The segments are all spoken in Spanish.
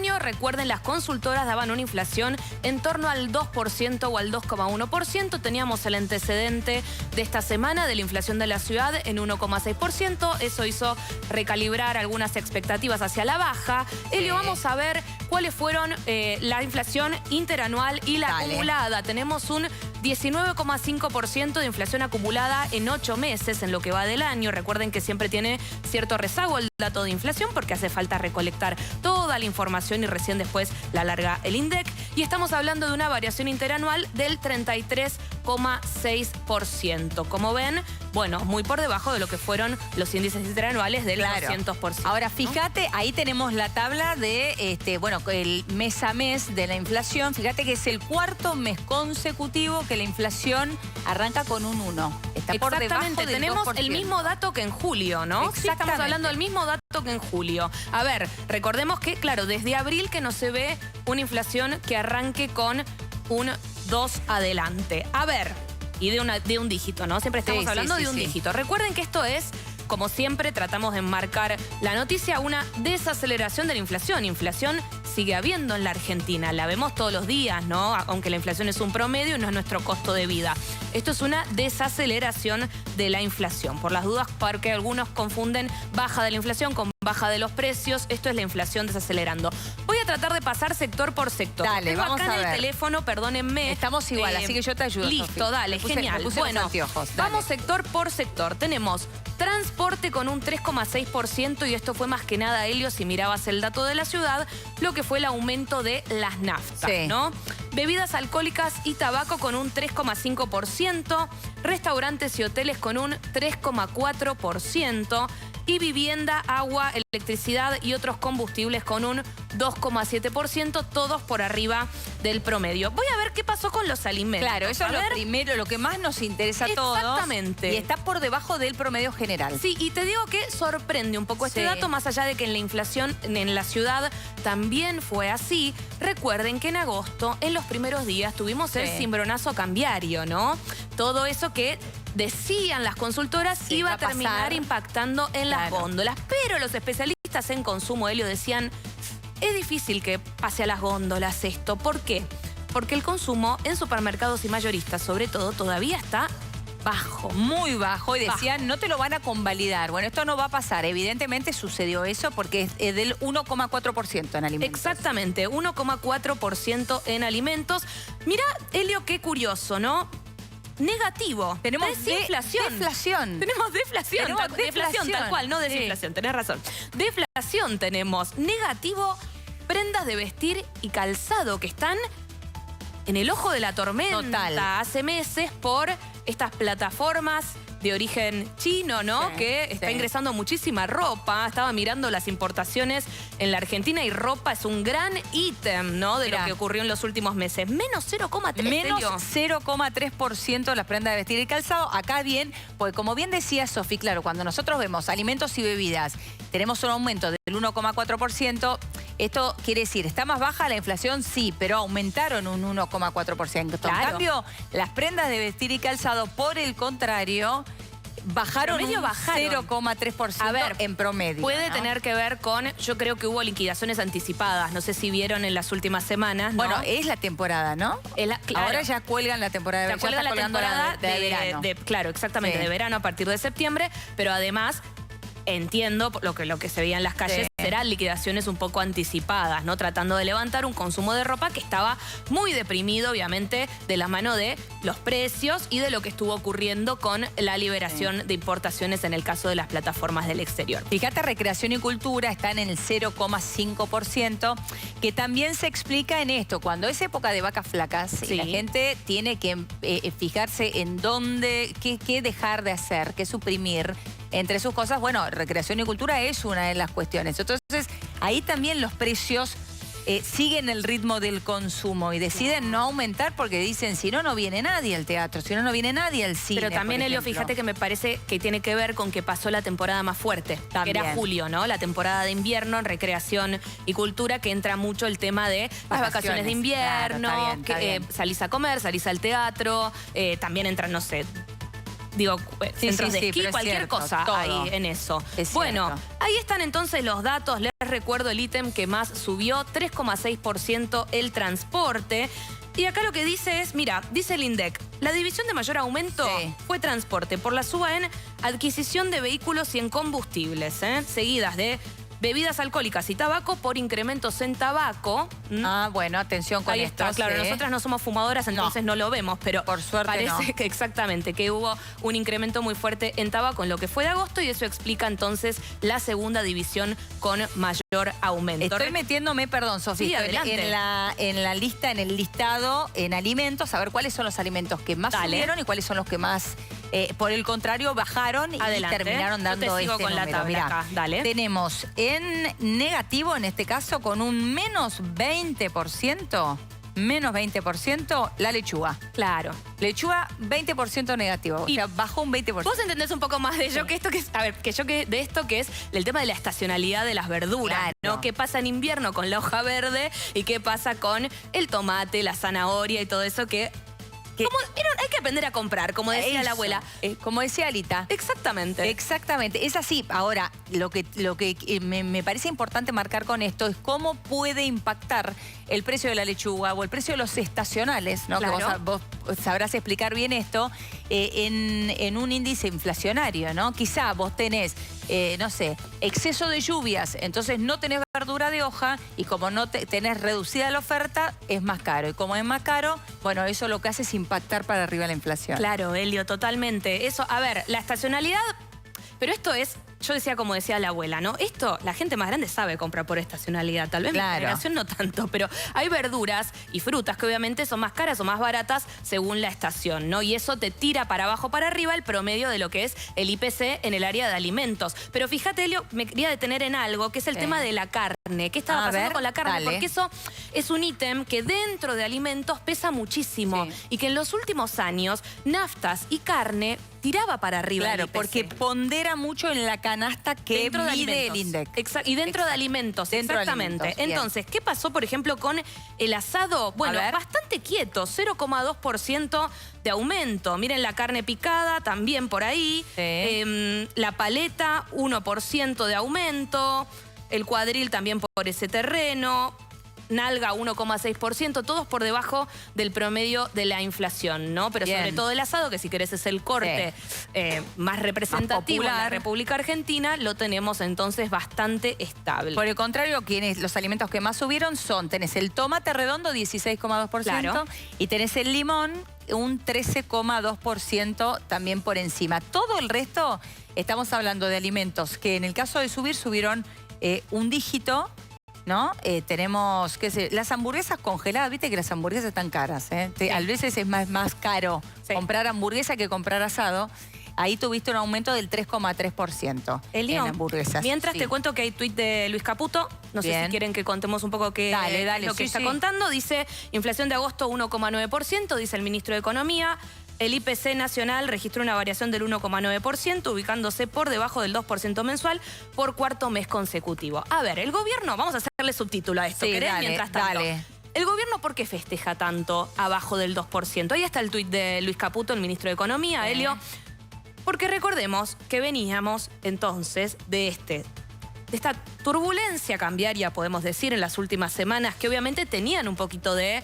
junio, recuerden, las consultoras daban una inflación en torno al 2% o al 2,1%. Teníamos el antecedente de esta semana de la inflación de la ciudad en 1,6%. Eso hizo recalibrar algunas expectativas hacia la baja. Elio, vamos a ver cuáles fueron la inflación interanual y la acumulada. Tenemos un 19,5% de inflación acumulada en 8 meses en lo que va del año. Recuerden que siempre tiene cierto rezago el dato de inflación porque hace falta recolectar toda la información y recién después la larga el INDEC. Y estamos hablando de una variación interanual del 33,6%. Como ven, bueno, muy por debajo de lo que fueron los índices interanuales del 200%. Ahora, fíjate, ahí tenemos la tabla de, bueno, el mes a mes de la inflación. Fíjate que es el cuarto mes consecutivo que la inflación arranca con un 1. Está por debajo del 2%. Tenemos el mismo dato que en julio, ¿no? Sí, estamos hablando del mismo dato que en julio. A ver, recordemos que, claro, desde abril que no se ve una inflación que arranque con un 2 adelante. A ver, y de un dígito, ¿no? Siempre estamos hablando de un dígito. Recuerden que esto es, como siempre, tratamos de enmarcar la noticia, una desaceleración de la inflación. Inflación sigue habiendo en la Argentina, la vemos todos los días, ¿no? Aunque la inflación es un promedio y no es nuestro costo de vida. Esto es una desaceleración de la inflación. Por las dudas, porque algunos confunden baja de la inflación con baja de los precios. Esto es la inflación desacelerando. Voy a tratar de pasar sector por sector. Dale, Tengo vamos acá a en ver. el teléfono, perdónenme. Estamos igual, así que yo te ayudo, Listo, Sofi. dale, genial. Bueno, vamos sector por sector. Tenemos transporte con un 3,6% y esto fue más que nada, Elio, si mirabas el dato de la ciudad, lo que fue el aumento de las naftas, ¿no? Bebidas alcohólicas y tabaco con un 3,5%, restaurantes y hoteles con un 3,4%, y vivienda, agua, electricidad y otros combustibles con un 2,7%, todos por arriba del promedio. Voy a ver qué pasó con los alimentos. Claro, eso es lo primero, lo que más nos interesa a todos. Exactamente. Y está por debajo del promedio general. Sí, y te digo que sorprende un poco este dato, más allá de que en la inflación en la ciudad también fue así. Recuerden que en agosto, en los primeros días, tuvimos el cimbronazo cambiario, ¿no? Todo eso que decían las consultoras iba a terminar impactando en las góndolas. Pero los especialistas en consumo, Elio, decían, es difícil que pase a las góndolas esto. ¿Por qué? Porque el consumo en supermercados y mayoristas, sobre todo, todavía está bajo. Muy bajo. Y decían, no te lo van a convalidar. Bueno, esto no va a pasar. Evidentemente sucedió eso porque es del 1,4% en alimentos. Exactamente, 1,4% en alimentos. Mira, Elio, qué curioso, ¿no? Negativo. Tenemos desinflación. Tenemos deflación. Deflación, tal cual, no desinflación. Tenés razón. Deflación tenemos. Negativo, prendas de vestir y calzado que están en el ojo de la tormenta hace meses por estas plataformas de origen chino, ¿no? Que está ingresando muchísima ropa. Estaba mirando las importaciones en la Argentina y ropa es un gran ítem, ¿no? De lo que ocurrió en los últimos meses. Menos 0,3%. Menos 0,3% las prendas de vestir y calzado. Acá bien, porque como bien decía Sofi, claro, cuando nosotros vemos alimentos y bebidas, tenemos un aumento del 1,4%. Esto quiere decir, ¿está más baja la inflación? Sí, pero aumentaron un 1,4%. En cambio, las prendas de vestir y calzado, por el contrario, bajaron 0,3% en promedio. Puede tener que ver con, yo creo que hubo liquidaciones anticipadas, no sé si vieron en las últimas semanas, ¿no? Bueno, es la temporada, ¿no? Ahora ya cuelgan la temporada de verano. Ya cuelgan la temporada de verano. Claro, exactamente, de verano a partir de septiembre, pero además entiendo lo que se veía en las calles serán liquidaciones un poco anticipadas, ¿no? Tratando de levantar un consumo de ropa que estaba muy deprimido, obviamente, de la mano de los precios y de lo que estuvo ocurriendo con la liberación de importaciones en el caso de las plataformas del exterior. Fíjate, recreación y cultura están en el 0,5%, que también se explica en esto. Cuando es época de vacas flacas, la gente tiene que fijarse en dónde, qué dejar de hacer, qué suprimir. Entre sus cosas, bueno, recreación y cultura es una de las cuestiones. Entonces, ahí también los precios siguen el ritmo del consumo y deciden no aumentar porque dicen, si no, no viene nadie al teatro, si no, no viene nadie al cine. Pero también, Elio, fíjate que me parece que tiene que ver con que pasó la temporada más fuerte, que era julio, ¿no? La temporada de invierno en recreación y cultura, que entra mucho el tema de las vacaciones de invierno, salís a comer, salís al teatro, también entran, no sé, digo, centros de esquí, pero cualquier cierto, cosa todo. ahí en eso. Es bueno, cierto. ahí están entonces los datos. Les recuerdo el ítem que más subió, 3,6% el transporte. Y acá lo que dice es, mira, dice el INDEC, la división de mayor aumento fue transporte por la suba en adquisición de vehículos y en combustibles, seguidas de bebidas alcohólicas y tabaco por incrementos en tabaco. Ah, bueno, atención con Ahí esto. está, claro, sí. nosotras no somos fumadoras, entonces no lo vemos, pero por suerte parece que exactamente, que hubo un incremento muy fuerte en tabaco en lo que fue de agosto y eso explica entonces la segunda división con mayor aumento. Estoy metiéndome, perdón, Sofía, Sí, en la lista, en el listado, en alimentos, a ver cuáles son los alimentos que más subieron y cuáles son los que más, por el contrario, bajaron y terminaron dando yo te sigo este con número. la tabla Mirá, acá. Dale. tenemos en negativo, en este caso, con un menos 20%, la lechuga. Claro. Lechuga, 20% negativo. O sea, bajó un 20%. Vos entendés un poco más de ello que esto que es, a ver, de esto que es el tema de la estacionalidad de las verduras, claro, ¿no? ¿Qué pasa en invierno con la hoja verde y qué pasa con el tomate, la zanahoria y todo eso que hay que aprender a comprar, como decía la abuela. Como decía Alita. Exactamente. Exactamente, es así. Ahora, lo que me parece importante marcar con esto es cómo puede impactar el precio de la lechuga o el precio de los estacionales, ¿no? Claro. Que vos sabrás explicar bien esto, en un índice inflacionario, ¿no? Quizá vos tenés, no sé, exceso de lluvias, entonces no tenés verdura de hoja y como no tenés reducida la oferta, es más caro. Y como es más caro, bueno, eso lo que hace es impactar para arriba la inflación. Claro, Elio, totalmente. Eso, a ver, la estacionalidad, pero esto es, yo decía como decía la abuela, ¿no? Esto, la gente más grande sabe comprar por estacionalidad. Tal vez mi generación no tanto, pero hay verduras y frutas que obviamente son más caras o más baratas según la estación, ¿no? Y eso te tira para abajo, para arriba el promedio de lo que es el IPC en el área de alimentos. Pero fíjate, Elio, me quería detener en algo, que es el tema de la carne. ¿Qué estaba pasando con la carne? Dale. Porque eso es un ítem que dentro de alimentos pesa muchísimo y que en los últimos años naftas y carne tiraba para arriba. Claro, el IPC. porque pondera mucho en la canasta que mide el INDEC. Y dentro de alimentos, exactamente. Entonces, ¿qué pasó, por ejemplo, con el asado? Bueno, bastante quieto, 0,2% de aumento. Miren la carne picada, también por ahí. La paleta, 1% de aumento. El cuadril también por ese terreno. Nalga 1,6%, todos por debajo del promedio de la inflación, ¿no? Pero sobre todo el asado, que si querés es el corte más representativo en la República Argentina, lo tenemos entonces bastante estable. Por el contrario, los alimentos que más subieron son, tenés el tomate redondo, 16,2%, y tenés el limón, un 13,2% también por encima. Todo el resto, estamos hablando de alimentos que en el caso de subir, subieron un dígito, ¿no? Tenemos, qué sé, las hamburguesas congeladas, viste que las hamburguesas están caras, A veces es más caro comprar hamburguesa que comprar asado. Ahí tuviste un aumento del 3,3% en hamburguesas. Mientras te cuento que hay tuit de Luis Caputo, no sé si quieren que contemos un poco qué es lo que está contando. Dice, inflación de agosto 1,9%, dice el ministro de Economía. El IPC nacional registró una variación del 1,9%, ubicándose por debajo del 2% mensual por cuarto mes consecutivo. A ver, el gobierno, vamos a hacerle subtítulo a esto, ¿querés? Mientras tanto. ¿El gobierno por qué festeja tanto abajo del 2%? Ahí está el tuit de Luis Caputo, el ministro de Economía, Elio. Porque recordemos que veníamos entonces de esta turbulencia cambiaria, podemos decir, en las últimas semanas, que obviamente tenían un poquito de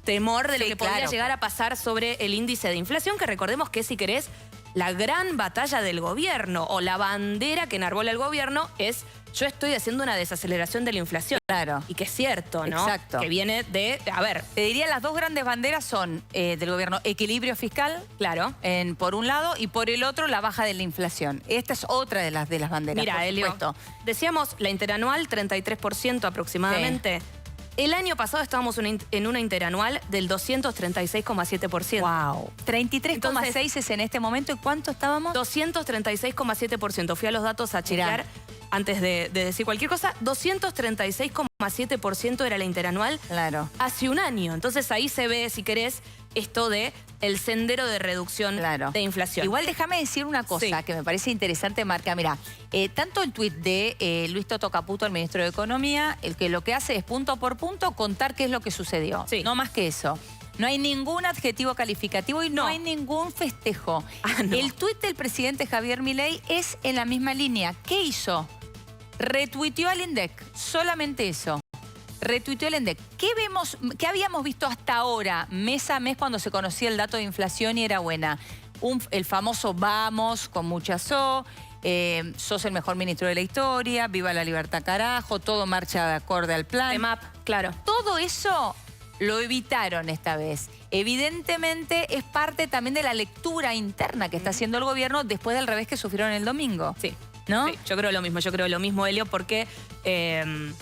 temor de lo que podría llegar a pasar sobre el índice de inflación, que recordemos que, si querés, la gran batalla del gobierno o la bandera que enarbola el gobierno es: yo estoy haciendo una desaceleración de la inflación. Claro. Y que es cierto, ¿no? Exacto. Que viene de, a ver, te diría, las dos grandes banderas son del gobierno: equilibrio fiscal, claro, por un lado, y por el otro, la baja de la inflación. Esta es otra de las banderas. Mira, Elio, decíamos la interanual 33% aproximadamente. El año pasado estábamos en una interanual del 236,7%. ¡Wow! 33,6 es en este momento. ¿Y cuánto estábamos? 236,7%. Fui a los datos a chequear antes de decir cualquier cosa. 236,7% era la interanual hace un año. Entonces ahí se ve, si querés, esto de el sendero de reducción de inflación. Igual déjame decir una cosa que me parece interesante, Marca. Mira, tanto el tuit de Luis Toto Caputo, el ministro de Economía, lo que hace es punto por punto contar qué es lo que sucedió. No más que eso. No hay ningún adjetivo calificativo y no hay ningún festejo. No. El tuit del presidente Javier Milei es en la misma línea. ¿Qué hizo? Retuiteó al INDEC, solamente eso. Retuiteó el INDEC. ¿Qué habíamos visto hasta ahora, mes a mes, cuando se conocía el dato de inflación y era buena? El famoso vamos, con mucha so, sos el mejor ministro de la historia, viva la libertad carajo, todo marcha de acorde al plan. EMAP, claro. Todo eso lo evitaron esta vez. Evidentemente es parte también de la lectura interna que está haciendo el gobierno después del revés que sufrieron el domingo. Sí. ¿No? Sí, yo creo lo mismo, Elio, porque,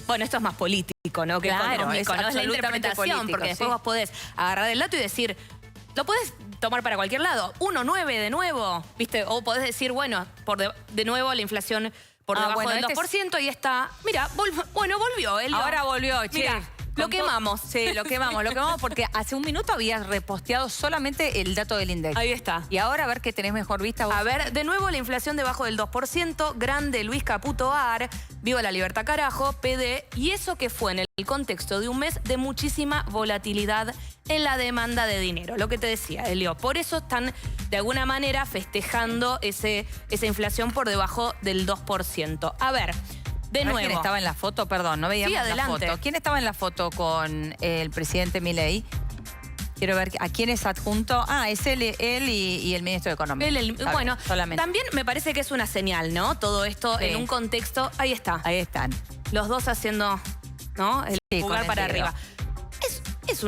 bueno, esto es más político, ¿no? Que económico, ¿no? Es la interpretación, político, porque después vos podés agarrar el dato y decir, lo podés tomar para cualquier lado, 1,9 de nuevo, ¿viste? O podés decir, bueno, de nuevo la inflación por debajo del 2%, y está, mira, volvió, Elio. Ahora volvió, che. Mirá, lo quemamos. Sí, lo quemamos porque hace un minuto habías reposteado solamente el dato del INDEC. Ahí está. Y ahora a ver que tenés mejor vista vos. A ver, de nuevo la inflación debajo del 2%, grande Luis Caputo Ar, viva la libertad carajo, PD, y eso que fue en el contexto de un mes de muchísima volatilidad en la demanda de dinero. Lo que te decía, Elio, por eso están de alguna manera festejando esa inflación por debajo del 2%. A ver, de nuevo. ¿Quién estaba en la foto? Perdón, no veíamos la foto. ¿Quién estaba en la foto con el presidente Milei? Quiero ver a quién es adjunto. Ah, es él y el ministro de Economía. Bueno, solamente. También me parece que es una señal, ¿no? Todo esto en un contexto. Ahí está. Ahí están. Los dos haciendo, ¿no? El pulgar para arriba. Es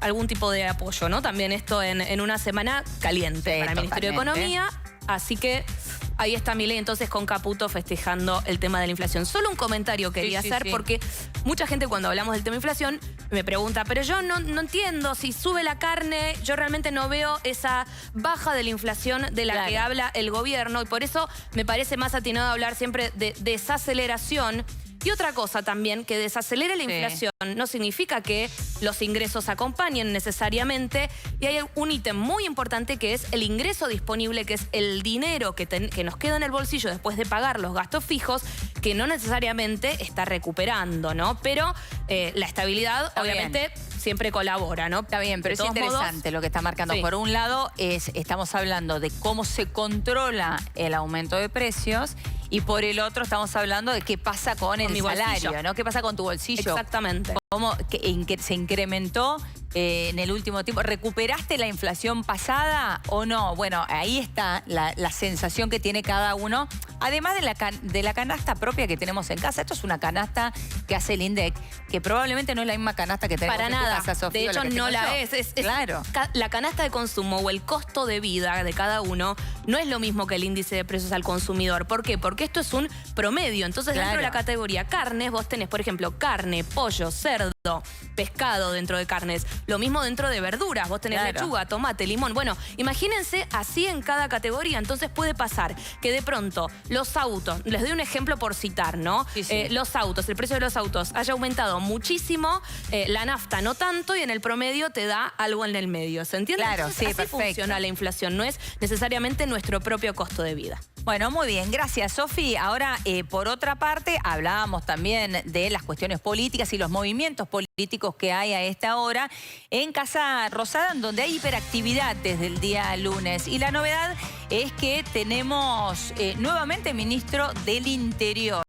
algún tipo de apoyo, ¿no? También esto en una semana caliente para el Ministerio de Economía. Así que ahí está Milei entonces con Caputo festejando el tema de la inflación. Solo un comentario quería hacer porque mucha gente cuando hablamos del tema de inflación me pregunta, pero yo no entiendo, si sube la carne, yo realmente no veo esa baja de la inflación de la que habla el gobierno, y por eso me parece más atinado hablar siempre de desaceleración. Y otra cosa también, que desacelere la inflación no significa que los ingresos acompañen necesariamente. Y hay un ítem muy importante que es el ingreso disponible, que es el dinero que nos queda en el bolsillo después de pagar los gastos fijos, que no necesariamente está recuperando, ¿no? Pero la estabilidad, obviamente, siempre colabora, ¿no? Está bien, pero es interesante lo que está marcando. Por un lado, estamos hablando de cómo se controla el aumento de precios, y por el otro estamos hablando de qué pasa con el salario, ¿no? ¿Qué pasa con tu bolsillo? Exactamente. ¿Cómo que se incrementó en el último tiempo? ¿Recuperaste la inflación pasada o no? Bueno, ahí está la sensación que tiene cada uno. Además de la canasta propia que tenemos en casa. Esto es una canasta que hace el INDEC, que probablemente no es la misma canasta que tenemos en tu casa, Sofía. De hecho, no la es. Claro. La canasta de consumo o el costo de vida de cada uno no es lo mismo que el índice de precios al consumidor. ¿Por qué? Porque esto es un promedio. Entonces, dentro de la categoría carnes, vos tenés, por ejemplo, carne, pollo, cerdo, pescado dentro de carnes. Lo mismo dentro de verduras. Vos tenés lechuga, tomate, limón. Bueno, imagínense así en cada categoría. Entonces puede pasar que de pronto los autos, les doy un ejemplo por citar, ¿no? Los autos, el precio de los autos haya aumentado muchísimo, la nafta no tanto, y en el promedio te da algo en el medio. ¿Se entiende? Claro, entonces, así funciona la inflación. No es necesariamente nuestro propio costo de vida. Bueno, muy bien. Gracias, Sofi. Ahora, por otra parte, hablábamos también de las cuestiones políticas y los movimientos políticos que hay a esta hora en Casa Rosada, en donde hay hiperactividad desde el día lunes. Y la novedad es que tenemos nuevamente ministro del Interior.